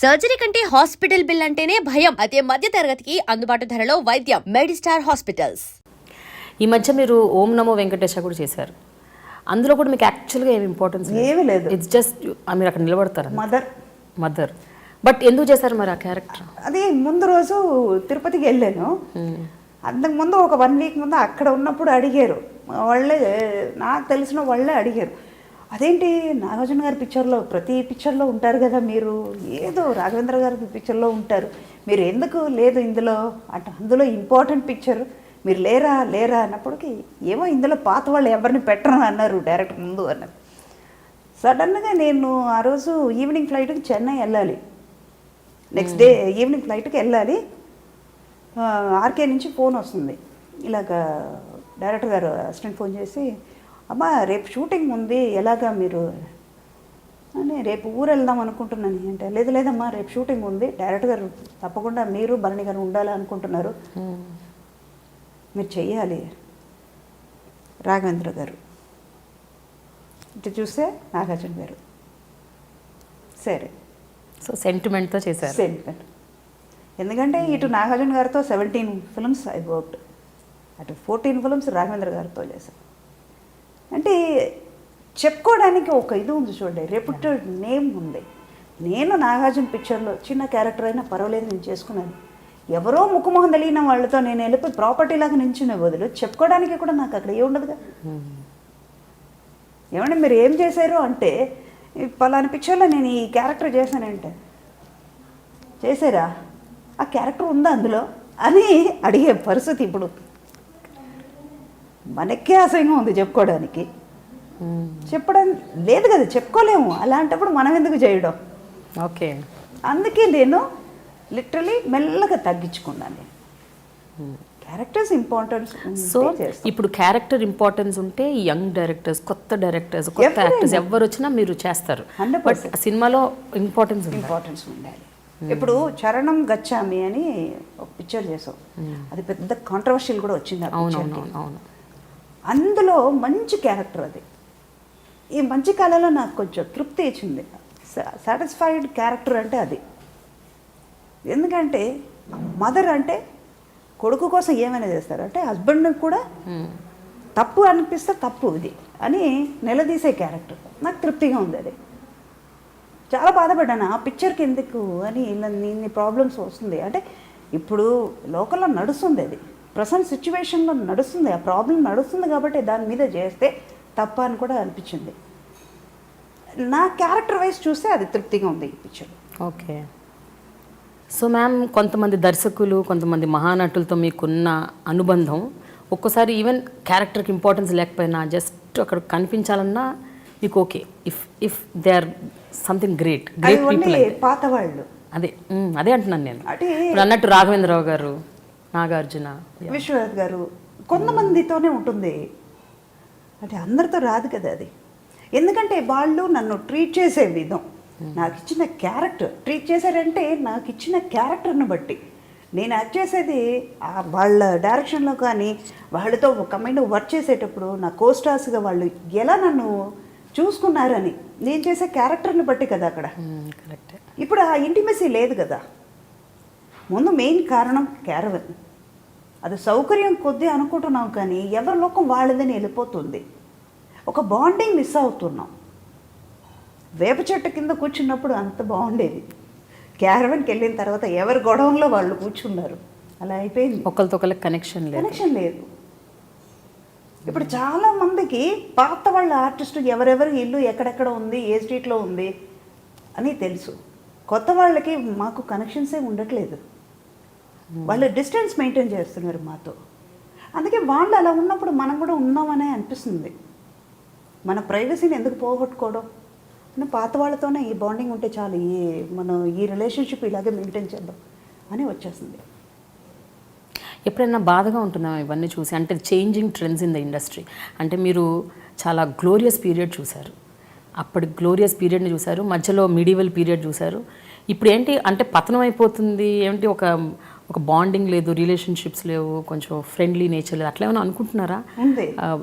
Surgery కంటే hospital bill అంటేనే భయం. అదే మధ్య తరగతికి అందుబాటు ధరలో వైద్యం. Medistar hospitals. ఈ మధ్య మీరు ఓం నమో వెంకటేశ కూడా చేశారు. అందులో కూడా మీకు యాక్చువల్గా ఏమి ఇంపార్టెన్స్ ఏమీ లేదు. ఇట్స్ జస్ట్ మీరు అక్కడ నిలబడతారు మదర్. బట్ ఎందుకు చేశారు మరి ఆ క్యారెక్టర్? అది ముందు రోజు తిరుపతికి వెళ్ళాను. అంతకు ముందు ఒక 1 వీక్ ముందు అక్కడ ఉన్నప్పుడు అడిగారు వాళ్ళే, నాకు తెలిసిన వాళ్ళే అడిగారు, అదేంటి నాగార్జున గారి పిక్చర్లో ప్రతి పిక్చర్లో ఉంటారు కదా మీరు, ఏదో రాఘవేంద్ర గారి పిక్చర్లో ఉంటారు, మీరు ఎందుకు లేదు ఇందులో అంటే, అందులో ఇంపార్టెంట్ పిక్చర్ మీరు లేరా అన్నప్పటికీ ఏమో ఇందులో పాత వాళ్ళు ఎవరిని పెట్టరు అన్నారు డైరెక్ట్ ముందు అన్నారు. సడన్గా నేను ఆ రోజు ఈవినింగ్ ఫ్లైట్కి చెన్నై వెళ్ళాలి, నెక్స్ట్ డే ఈవినింగ్ ఫ్లైట్కి వెళ్ళాలి. ఆర్కే నుంచి ఫోన్ వస్తుంది, ఇలాగ డైరెక్టర్ గారు అసిస్టెంట్ ఫోన్ చేసి, అమ్మా రేపు షూటింగ్ ఉంది ఎలాగా మీరు అని, రేపు ఊరు వెళ్దాం అనుకుంటున్నాను అంటే, లేదమ్మా రేపు షూటింగ్ ఉంది, డైరెక్టర్ గారు తప్పకుండా మీరు భరణి గారు ఉండాలి అనుకుంటున్నారు, మీరు చెయ్యాలి. రాఘవేంద్ర గారు ఇటు చూస్తే నాగార్జున గారు, సరే. సో సెంటిమెంట్తో చేశారు. సెంటిమెంట్ ఎందుకంటే ఇటు నాగార్జున గారితో 17 ఫిల్మ్స్ ఐ వర్క్డ్, అటు 14 ఫిల్మ్స్ రాఘవేంద్ర గారితో చేశాను. అంటే చెప్పుకోవడానికి ఒక ఇది ఉంది చూడండి, రెప్యూటెడ్ నేమ్ ఉంది. నేను నాగార్జున పిక్చర్లో చిన్న క్యారెక్టర్ అయినా పర్వాలేదు నేను చేసుకున్నాను. ఎవరో ముఖమొహం తెలియని వాళ్ళతో నేను వెళ్ళిపోయి ప్రాపర్టీ లాగా నించునే బదులు చెప్పుకోవడానికి కూడా నాకు అక్కడ ఏముండదుగా. ఏమంటే మీరు ఏం చేశారు అంటే, పలానా పిక్చర్లో నేను ఈ క్యారెక్టర్ చేశానంటే, చేశారా ఆ క్యారెక్టర్ ఉందా అందులో అని అడిగే పరిస్థితి ఇప్పుడు మనకే అసహ్యంగా ఉంది చెప్పుకోవడానికి. చెప్పడం లేదు కదా, చెప్పుకోలేము. అలాంటప్పుడు మనం ఎందుకు చేయడం? ఓకే, అందుకే నేను లిటరలీ మెల్లగా తగ్గించుకున్నాను. Characters importance. సో ఇప్పుడు క్యారెక్టర్ ఇంపార్టెన్స్ ఉంటే యంగ్ డైరెక్టర్స్, కొత్త డైరెక్టర్స్, కొత్త యాక్టర్స్ ఎవరు వచ్చినా మీరు చేస్తారు. బట్ సినిమాలో ఇంపార్టెన్స్ ఉండాలి. ఇప్పుడు చరణం గచ్చామి అని ఒక పిక్చర్ చేసాం, అది పెద్ద కాంట్రవర్షియల్ కూడా వచ్చింది. అవును, అందులో మంచి క్యారెక్టర్ అది. ఈ మంచి కాలంలో నాకు కొంచెం తృప్తి ఇచ్చింది. సాటిస్ఫైడ్ క్యారెక్టర్ అంటే అది. ఎందుకంటే మదర్ అంటే కొడుకు కోసం ఏమైనా చేస్తారు, అంటే హస్బెండ్ కూడా తప్పు అనిపిస్తే తప్పు ఇది అని నిలదీసే క్యారెక్టర్. నాకు తృప్తిగా ఉంది అది. చాలా బాధపడ్డాను ఆ పిక్చర్కి ఎందుకు అని, ఇన్ని ప్రాబ్లమ్స్ వస్తుంది అంటే ఇప్పుడు లోకల్లో నడుస్తుంది, అది ప్రజెంట్ సిచ్యువేషన్లో నడుస్తుంది, ఆ ప్రాబ్లం నడుస్తుంది కాబట్టి దాని మీద చేస్తే తప్ప అని కూడా అనిపించింది. నా క్యారెక్టర్ వైజ్ చూస్తే అది తృప్తిగా ఉంది ఈ పిక్చర్. ఓకే. సో మ్యామ్, కొంతమంది దర్శకులు, కొంతమంది మహానటులతో మీకున్న అనుబంధం, ఒక్కోసారి ఈవెన్ క్యారెక్టర్కి ఇంపార్టెన్స్ లేకపోయినా జస్ట్ అక్కడ కనిపించాలన్నా మీకు okay, if they or something great people. పాత వాళ్ళు అదే అంటున్నాను నేను. ఇప్పుడు అన్నట్టు రాఘవేంద్రరావు గారు, నాగార్జున, విశ్వనాథ్ గారు, కొంతమందితోనే ఉంటుంది, అంటే అందరితో రాదు కదా అది. ఎందుకంటే వాళ్ళు నన్ను ట్రీట్ చేసే విధం, నాకు ఇచ్చిన క్యారెక్టర్ ట్రీట్ చేశారంటే నాకు ఇచ్చిన క్యారెక్టర్ని బట్టి నేను యాక్ట్ చేసేది వాళ్ళ డైరెక్షన్లో. కానీ వాళ్ళతో కంబైన్ వర్క్ చేసేటప్పుడు నా కోస్టార్స్గా వాళ్ళు ఎలా నన్ను చూసుకున్నారని, నేను చేసే క్యారెక్టర్ని బట్టి కదా అక్కడ. ఇప్పుడు ఆ ఇంటిమసీ లేదు కదా. ముందు మెయిన్ కారణం క్యారవన్, అది సౌకర్యం కొద్దీ అనుకుంటున్నాం కానీ ఎవరి లోకం వాళ్ళదని వెళ్ళిపోతుంది. ఒక బాండింగ్ మిస్ అవుతున్నాం. వేప చెట్టు కింద కూర్చున్నప్పుడు అంత బాగుండేది, క్యారవన్కి వెళ్ళిన తర్వాత ఎవరి గొడవల్లో వాళ్ళు కూర్చున్నారు, అలా అయిపోయింది. ఒకరితో ఒకరికి కనెక్షన్ లేదు. ఇప్పుడు చాలామందికి పాత వాళ్ళ ఆర్టిస్టు ఎవరెవరి ఇల్లు ఎక్కడెక్కడ ఉంది, ఏ స్ట్రీట్లో ఉంది అని తెలుసు. కొత్త వాళ్ళకి మాకు కనెక్షన్సే ఉండట్లేదు, వాళ్ళు డిస్టెన్స్ మెయింటైన్ చేస్తున్నారు మాతో. అందుకే వాళ్ళు అలా ఉన్నప్పుడు మనం కూడా ఉన్నామనే అనిపిస్తుంది. మన ప్రైవసీని ఎందుకు పోగొట్టుకోవడం అని, పాత వాళ్ళతోనే ఈ బాండింగ్ ఉంటే చాలు, మనం ఈ రిలేషన్షిప్ ఇలాగే మెయింటైన్ చేద్దాం అని వచ్చేస్తుంది. ఎప్పుడైనా బాధగా ఉంటుందా ఇవన్నీ చూసి? అంటే changing trends in the industry, అంటే మీరు చాలా గ్లోరియస్ పీరియడ్ చూశారు, అప్పటి గ్లోరియస్ పీరియడ్ని చూశారు, మధ్యలో మిడివల్ పీరియడ్ చూశారు, ఇప్పుడు ఏంటి అంటే పతనం అయిపోతుంది, ఏంటి ఒక బాండింగ్ లేదు, రిలేషన్షిప్స్ లేవు, కొంచెం ఫ్రెండ్లీ నేచర్ లేదు, అట్లా ఏమైనా అనుకుంటున్నారా?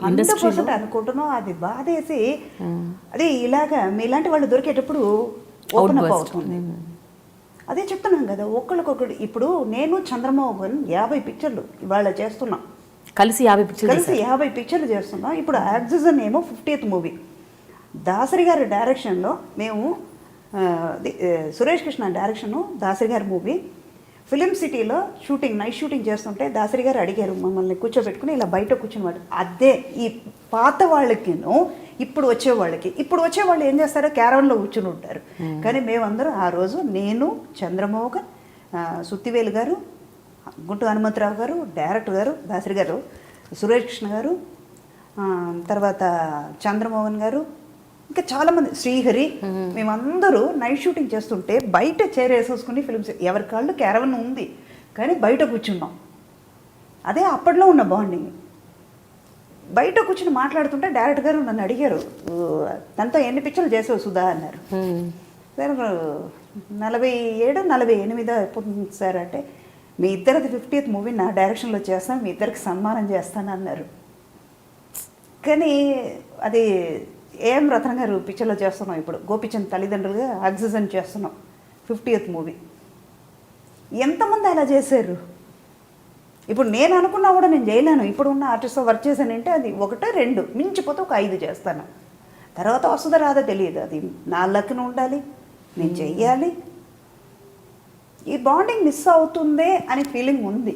ఇండస్ట్రీలో అనుకుంటున్నాం. అది బాధేసి అది ఇలాగా మీలాంటి వాళ్ళు దొరికేటప్పుడు ఓపెన్ అప్ అవుతుంది. అదే చెప్తున్నాం కదా, ఒకళ్ళకొకడు. ఇప్పుడు నేను చంద్రమోహన్ 50 పిక్చర్లు ఇవాళ చేస్తున్నాం, కలిసి 50 పిక్చర్లు కలిసి 50 పిక్చర్లు చేస్తున్నాం. ఇప్పుడు ఆక్సిజన్ ఏమో 50th మూవీ. దాసరి గారి డైరెక్షన్లో మేము సురేష్ కృష్ణ డైరెక్షను దాసరి గారి మూవీ. ఫిలిం సిటీలో షూటింగ్, నైట్ షూటింగ్ చేస్తుంటే దాసరి గారు అడిగారు మమ్మల్ని కూర్చోబెట్టుకుని, ఇలా బయట కూర్చుని. అదే ఈ పాత వాళ్ళకిను ఇప్పుడు వచ్చేవాళ్ళు ఏం చేస్తారో క్యారవన్లో కూర్చుని ఉంటారు. కానీ మేమందరం ఆ రోజు, నేను, చంద్రమోహన్, సుత్తివేలు గారు, గుంటు హనుమంతరావు గారు, డైరెక్టర్ గారు దాసరి గారు, సురేష్ కృష్ణ గారు, తర్వాత చంద్రమోహన్ గారు, ఇంకా చాలామంది, శ్రీహరి, మేమందరూ నైట్ షూటింగ్ చేస్తుంటే బయట చైర్ వేసేసుకుని ఫిల్మ్స్, ఎవరి కాళ్ళు క్యారవన్ ఉంది కానీ బయట కూర్చున్నాం. అదే అప్పట్లో ఉన్న బాండింగ్. బయట కూర్చుని మాట్లాడుతుంటే డైరెక్టర్ గారు నన్ను అడిగారు, తనతో ఎన్ని పిక్చర్లు చేసావు సుధా అన్నారు. సార్ 47, 48 అయిపోతుంది సార్ అంటే, మీ ఇద్దరిది 50th మూవీ నా డైరెక్షన్లో చేస్తాను, మీ ఇద్దరికి సన్మానం చేస్తాను అన్నారు. కానీ అది ఏఎం రతన్ గారు పిక్చర్లో చేస్తున్నాం. ఇప్పుడు గోపిచంద్ తల్లిదండ్రులుగా ఆక్సిజన్ చేస్తున్నాం 50th మూవీ. ఎంతమంది అలా చేశారు? ఇప్పుడు నేను అనుకున్నా కూడా నేను చేయలేను. ఇప్పుడు ఉన్న ఆర్టిస్ట్తో వర్క్ చేశానంటే అది 1, 2 మించిపోతే ఒక 5 చేస్తాను. తర్వాత వస్తుందో రాదో తెలియదు. అది నా లక్ను ఉండాలి, నేను చెయ్యాలి. ఈ బాండింగ్ మిస్ అవుతుందే అనే ఫీలింగ్ ఉంది.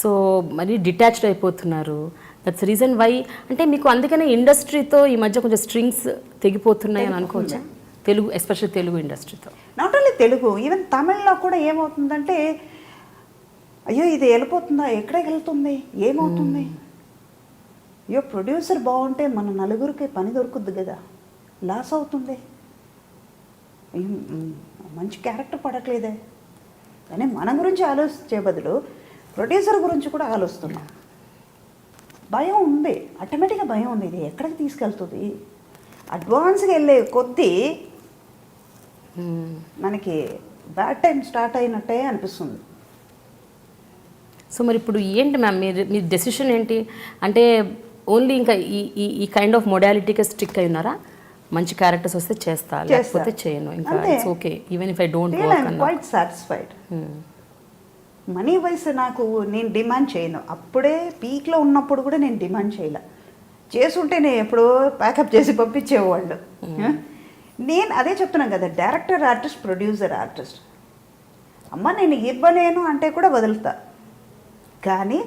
సో మరి డిటాచ్డ్ అయిపోతున్నారు. దట్స్ రీజన్ వై, అంటే మీకు అందుకనే ఇండస్ట్రీతో ఈ మధ్య కొంచెం స్ట్రింగ్స్ తెగిపోతున్నాయి అని అనుకోవచ్చా? తెలుగు, ఎస్పెషల్లీ తెలుగు ఇండస్ట్రీతో. నాట్ ఓన్లీ తెలుగు, ఈవెన్ తమిళ్లో కూడా ఏమవుతుందంటే, అయ్యో ఇది వెళ్ళిపోతుందా, ఎక్కడికి వెళ్తుంది, ఏమవుతుంది? అయ్యో ప్రొడ్యూసర్ బాగుంటే మన నలుగురికి పని దొరుకుద్ది కదా, లాస్ అవుతుంది, మంచి క్యారెక్టర్ పడట్లేదే అని మన గురించి ఆలోచించే బదులు ప్రొడ్యూసర్ గురించి కూడా ఆలోచిస్తున్నాం. భయం ఉంది, ఆటోమేటిక్గా భయం ఉంది. ఇది ఎక్కడికి తీసుకెళ్తుంది? అడ్వాన్స్గా వెళ్ళే కొద్దీ మనకి బ్యాడ్ టైం స్టార్ట్ అయినట్టే అనిపిస్తుంది. సో మరి ఇప్పుడు ఏంటి మ్యామ్ మీ డెసిషన్ ఏంటి? అంటే ఓన్లీ ఇంకా ఈ కైండ్ ఆఫ్ మొడాలిటీకి స్టిక్ అయి ఉన్నారా? మంచి క్యారెక్టర్స్ వస్తే చేస్తా, లేకపోతే చేయను, ఇంకా it's okay even if I don't work అన్న. Quite satisfied. మనీ వైస్ నాకు, నేను డిమాండ్ చేయను. అప్పుడే పీక్లో ఉన్నప్పుడు కూడా నేను డిమాండ్ చేయలే. చేసుంటే నేను ఎప్పుడో ప్యాకప్ చేసి పంపించేవాళ్ళు. నేను అదే చెప్తున్నాను కదా, డైరెక్టర్ ఆర్టిస్ట్, ప్రొడ్యూసర్ ఆర్టిస్ట్. అమ్మ నేను ఇవ్వలేను అంటే కూడా వదులుతా. కానీ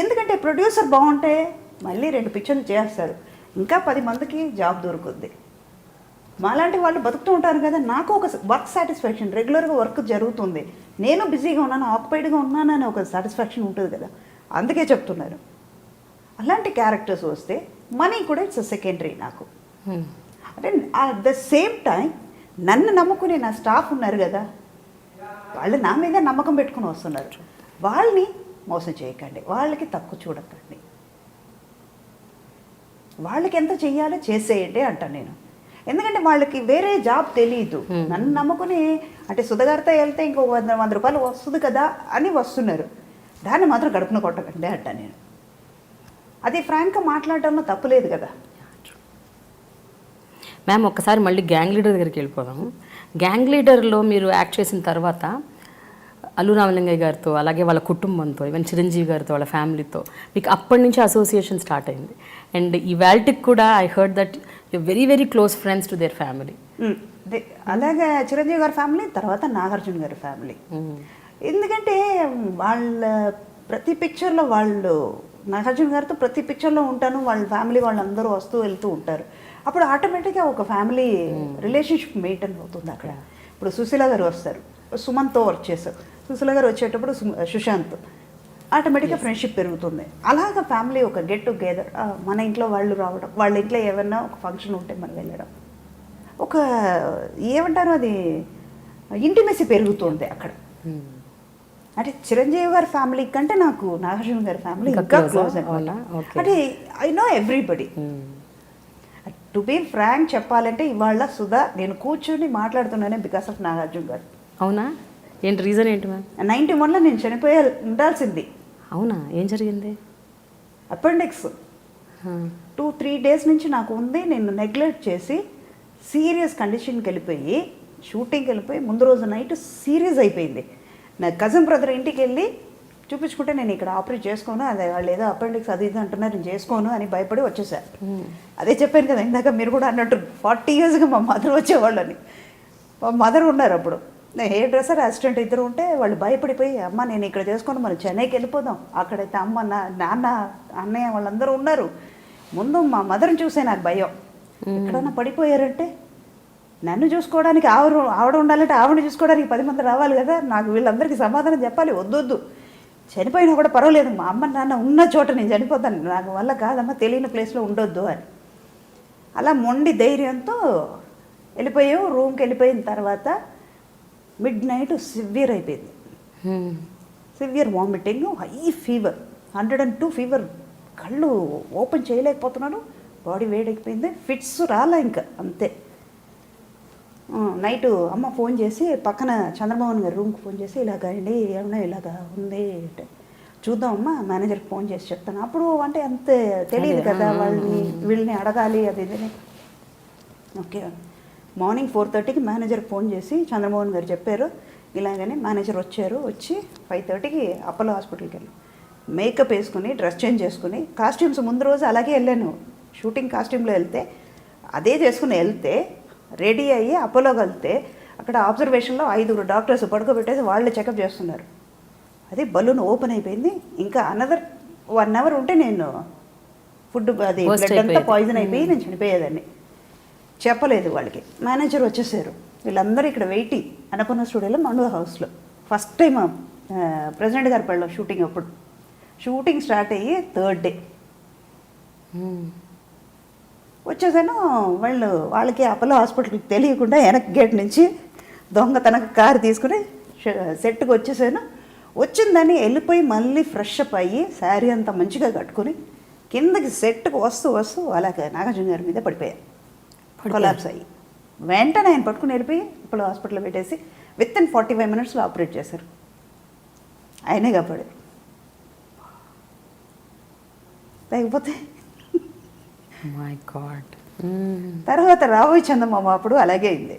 ఎందుకంటే ప్రొడ్యూసర్ బాగుంటే మళ్ళీ 2 పిక్చర్లు చేస్తారు, ఇంకా 10 మందికి జాబ్ దొరుకుద్ది. మాలాంటి వాళ్ళు బతుకుతూ ఉంటారు కదా, నాకు ఒక వర్క్ సాటిస్ఫాక్షన్, రెగ్యులర్గా వర్క్ జరుగుతుంది, నేను బిజీగా ఉన్నాను, ఆక్యుపైడ్గా ఉన్నాను అని ఒక సాటిస్ఫాక్షన్ ఉంటుంది కదా, అందుకే చెప్తున్నారు. అలాంటి క్యారెక్టర్స్ వస్తే మనీ కూడా ఇట్స్ సెకండరీ నాకు. అంటే అట్ ద సేమ్ టైం నన్ను నమ్ముకునే నా స్టాఫ్ ఉన్నారు కదా, వాళ్ళు నా మీద నమ్మకం పెట్టుకుని వస్తున్నారు. వాళ్ళని మోసం చేయకండి, వాళ్ళకి తక్కువ చూడకండి, వాళ్ళకి ఎంత చెయ్యాలో చేసేయండి అంటాను నేను. ఎందుకంటే వాళ్ళకి వేరే జాబ్ తెలియదు. నన్ను నమ్ముకుని అంటే సుధగారితో వెళ్తే ఇంకో 100 రూపాయలు వస్తుంది కదా అని వస్తున్నారు. దాన్ని మాత్రం గడుపున కొట్టకండి అంటాను నేను. అది ఫ్రాంక్గా మాట్లాడడంలో తప్పులేదు కదా. మ్యామ్ ఒక్కసారి మళ్ళీ గ్యాంగ్ లీడర్ దగ్గరికి వెళ్ళిపోదాం. గ్యాంగ్ లీడర్లో మీరు యాక్ట్ చేసిన తర్వాత అల్లు రామలింగయ్య గారితో, అలాగే వాళ్ళ కుటుంబంతో, ఈవెన్ చిరంజీవి గారితో, వాళ్ళ ఫ్యామిలీతో మీకు అప్పటి నుంచి అసోసియేషన్ స్టార్ట్ అయింది. అండ్ ఈ వాల్టికి కూడా I heard that you very very close friends to their family. అలాగే చిరంజీవి గారి ఫ్యామిలీ, తర్వాత నాగార్జున గారి ఫ్యామిలీ. ఎందుకంటే వాళ్ళ ప్రతి పిక్చర్లో వాళ్ళు, నాగార్జున గారితో ప్రతి పిక్చర్లో ఉంటాను, వాళ్ళ ఫ్యామిలీ వాళ్ళందరూ వస్తూ వెళ్తూ ఉంటారు. అప్పుడు ఆటోమేటిక్గా ఒక ఫ్యామిలీ రిలేషన్షిప్ మెయింటైన్ అవుతుంది అక్కడ. ఇప్పుడు సుశీల గారు వస్తారు, సుమంత్తో వర్క్ చేశారు, సుశీల గారు వచ్చేటప్పుడు సుశాంత్, ఆటోమేటిక్గా ఫ్రెండ్షిప్ పెరుగుతుంది. అలాగ ఫ్యామిలీ ఒక గెట్ టుగెదర్, మన ఇంట్లో వాళ్ళు రావడం, వాళ్ళ ఇంట్లో ఏమన్నా ఒక ఫంక్షన్ ఉంటే మనం వెళ్ళడం, ఒక ఏమంటారు అది ఇంటిమెసీ పెరుగుతుంది అక్కడ. అంటే చిరంజీవి గారి ఫ్యామిలీ కంటే నాకు నాగార్జున గారి ఫ్యామిలీ ఇంకా క్లోజ్ అనమాట. అంటే I know everybody. To be frank చెప్పాలంటే ఇవాళ సుధా నేను కూర్చొని మాట్లాడుతున్నానే బికాస్ ఆఫ్ నాగార్జున గారు. అవునా? ఏంటి రీజన్ ఏంటి మ్యామ్? 91లో నేను చనిపోయే ఉండాల్సింది. అవునా? ఏం జరిగింది? అపెండిక్స్ 2-3 డేస్ నుంచి నాకు ఉంది. నేను నెగ్లెక్ట్ చేసి సీరియస్ కండిషన్కి వెళ్ళిపోయి షూటింగ్కి వెళ్ళిపోయి ముందు రోజు నైట్ సీరియస్ అయిపోయింది. నా కజిన్ బ్రదర్ ఇంటికి వెళ్ళి చూపించుకుంటే నేను ఇక్కడ ఆపరేట్ చేసుకోను, అదే వాళ్ళు ఏదో అపెండిక్స్ అది ఇది అంటున్నారు, నేను చేసుకోను అని భయపడి వచ్చేసారు. అదే చెప్పాను కదా ఇందాక మీరు కూడా అన్నట్టు 40 yearsగా మా మదర్ వచ్చేవాళ్ళని. మా మదర్ ఉన్నారు అప్పుడు, హెయిర్ డ్రెస్సర్ అసిస్టెంట్ ఇద్దరు ఉంటే వాళ్ళు భయపడిపోయి అమ్మ నేను ఇక్కడ చేసుకొని మనం చెన్నైకి వెళ్ళిపోదాం, అక్కడైతే అమ్మ నాన్న అన్నయ్య వాళ్ళందరూ ఉన్నారు. ముందు మా మదర్ని చూసే నాకు భయం, ఎక్కడన్నా పడిపోయారంటే నన్ను చూసుకోవడానికి ఆవిడ ఉండాలంటే ఆవిడని చూసుకోవడానికి 10 మంది రావాలి కదా, నాకు వీళ్ళందరికీ సమాధానం చెప్పాలి. వద్దొద్దు చనిపోయినా కూడా పర్వాలేదు, మా అమ్మ నాన్న ఉన్న చోట నేను చనిపోతాను, నాకు వల్ల కాదమ్మా తెలియని ప్లేస్లో ఉండొద్దు అని. అలా మొండి ధైర్యంతో వెళ్ళిపోయాం. రూమ్కి వెళ్ళిపోయిన తర్వాత midnight సివియర్ అయిపోయింది. Severe vomiting, high fever, 102 fever, కళ్ళు ఓపెన్ చేయలేకపోతున్నాను, బాడీ వేడెక్కిపోయింది, ఫిట్స్ రాలా ఇంకా అంతే. నైటు అమ్మ ఫోన్ చేసి పక్కన చంద్రమోహన్ గారి రూమ్కి ఫోన్ చేసి ఇలాగ అండి ఏమన్నా ఇలాగ ఉంది అంటే చూద్దామమ్మా మేనేజర్కి ఫోన్ చేసి చెప్తాను. అప్పుడు అంటే అంతే తెలియదు కదా వీళ్ళని అడగాలి అది ఇదని. ఓకే మార్నింగ్ 4:30కి మేనేజర్కి ఫోన్ చేసి చంద్రమోహన్ గారు చెప్పారు ఇలాగని. మేనేజర్ వచ్చారు, వచ్చి 5:30కి అపోలో హాస్పిటల్కి వెళ్ళాను. మేకప్ వేసుకుని డ్రెస్ చేంజ్ చేసుకుని కాస్ట్యూమ్స్ ముందు రోజు అలాగే వెళ్ళాను, షూటింగ్ కాస్ట్యూమ్లో వెళ్తే అదే చేసుకుని వెళ్తే రెడీ అయ్యి అపోలోకి వెళ్తే అక్కడ ఆబ్జర్వేషన్లో 5 డాక్టర్స్ పడుకోబెట్టేసి వాళ్ళే చెకప్ చేస్తున్నారు. అది బలూన్ ఓపెన్ అయిపోయింది. ఇంకా అనదర్ 1 hour ఉంటే నేను ఫుడ్ అది బ్లడ్ అంతా పాయిజన్ అయిపోయి నేను చనిపోయేదాన్ని. చెప్పలేదు వాళ్ళకి. మేనేజర్ వచ్చేసారు, వీళ్ళందరూ ఇక్కడ వెయిటింగ్ అన్నపూర్ణ స్టూడియోలో మండు హౌస్లో. ఫస్ట్ టైం ప్రెసిడెంట్ గారి పెళ్ళం షూటింగ్. అప్పుడు షూటింగ్ స్టార్ట్ అయ్యి 3rd డే వచ్చేసాను. వాళ్ళకి అపోలో హాస్పిటల్కి తెలియకుండా వెనక్ గేట్ నుంచి దొంగతనక కారు తీసుకుని సెట్కి వచ్చేసాను. వచ్చిందని వెళ్ళిపోయి మళ్ళీ ఫ్రెష్ అప్ అయ్యి శారీ అంతా మంచిగా కట్టుకుని కిందకి సెట్కి వస్తూ అలాగే నాగార్జున గారి మీద పడిపోయాను, కొలాప్స్ అయ్యి. వెంటనే ఆయన పట్టుకుని వెళ్ళిపోయి అపోలో హాస్పిటల్లో పెట్టేసి within 45 minutesలో ఆపరేట్ చేశారు. ఆయనే కాపాడు. లేకపోతే మై గాడ్. తర్వాత రాబోయే చందమామ అప్పుడు అలాగే అయింది.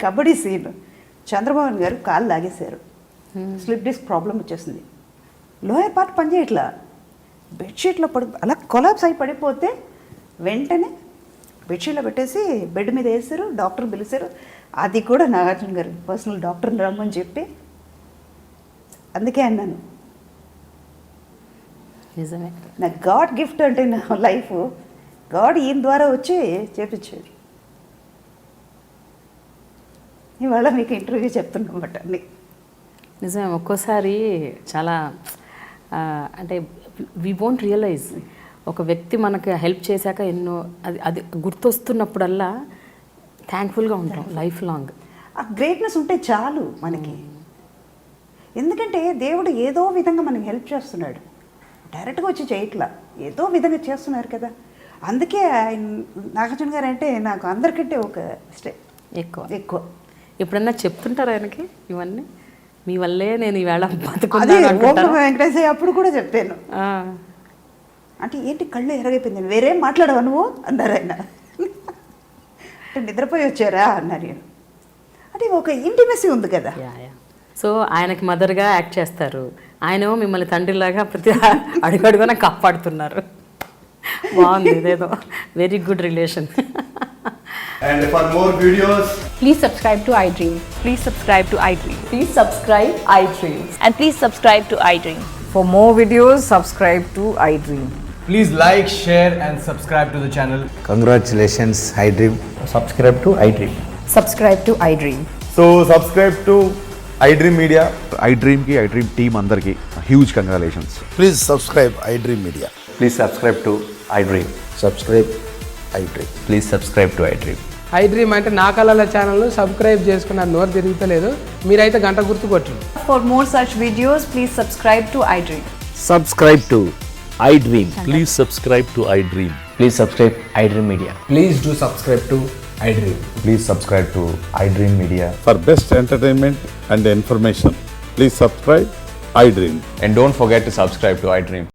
కబడ్డీ సీన్ చంద్రమోహన్ గారు కాళ్ళు లాగేశారు, స్లిప్ డిస్క్ ప్రాబ్లం వచ్చేసింది, లోయర్ పార్ట్ పనిచేయట్లా, బెడ్షీట్లో అలా కొలాప్స్ అయి పడిపోతే వెంటనే బెడ్షీట్లో పెట్టేసి బెడ్ మీద వేసారు, డాక్టర్ పిలిచారు. అది కూడా నాగార్జున గారు పర్సనల్ డాక్టర్ని రమ్మని చెప్పి, అందుకే అన్నాను నిజమే నా గాడ్ గిఫ్ట్ అంటే నా లైఫ్ గాడ్ ఈయన ద్వారా వచ్చి చేపించాడు. ఇవాళ మీకు ఇంటర్వ్యూ చెప్తున్నమాట అన్ని నిజమే. ఒక్కోసారి చాలా అంటే వి వోంట్ రియలైజ్ ఒక వ్యక్తి మనకు హెల్ప్ చేశాక ఎన్నో అది గుర్తొస్తున్నప్పుడల్లా థ్యాంక్ఫుల్గా ఉంటాం లైఫ్ లాంగ్. ఆ గ్రేట్నెస్ ఉంటే చాలు మనకి. ఎందుకంటే దేవుడు ఏదో విధంగా మనకి హెల్ప్ చేస్తున్నాడు, డైరెక్ట్గా వచ్చి చేయట్లా, ఏదో విధంగా చేస్తున్నారు కదా. అందుకే ఆయన నాగార్జున గారు అంటే నాకు అందరికంటే ఒక ఎక్కువ. ఎప్పుడన్నా చెప్తుంటారు ఆయనకి ఇవన్నీ, మీ వల్లే నేను ఈవేళ అదే బతుకున్నాను వెంకటేశ్వర అప్పుడు కూడా చెప్పాను. అంటే ఏంటి కళ్ళు ఎరగైపోయింది, వేరేం మాట్లాడవా నువ్వు అన్నారు ఆయన. అంటే నిద్రపోయి వచ్చారా అన్నారు నేను. అంటే ఒక ఇంటిమెసీ ఉంది కదా. సో ఆయనకి మదర్గా యాక్ట్ చేస్తారు, ఆయనేమో మిమ్మల్ని తండ్రిలాగా ప్రతి అడుగడుగున కాపాడుతున్నారు. బాగుంది, ఇదేదో very good relation. And for more videos, Please subscribe to iDream. Please subscribe to iDream. Please subscribe iDream. And please subscribe to iDream. For more videos, subscribe to iDream. please like, share and subscribe to the channel. Congratulations, iDream. Subscribe to iDream. Subscribe to iDream. So subscribe to iDream Media. iDream ki iDream team andarki huge congratulations. Please subscribe iDream Media. Please subscribe to iDream. Subscribe iDream. Please subscribe to iDream. iDream అంటే నా కళల ఛానల్ను subscribe చేసుకున్న నోరు తిరుగుతలేదు, మీరైతే గంట గుర్తు కొట్టండి. For more such videos, please subscribe to iDream. Subscribe to iDream. Please subscribe to iDream. Please subscribe iDream Media. Please do subscribe to iDream. Please subscribe to iDream Media. For best entertainment and information, please subscribe iDream. And don't forget to subscribe to iDream.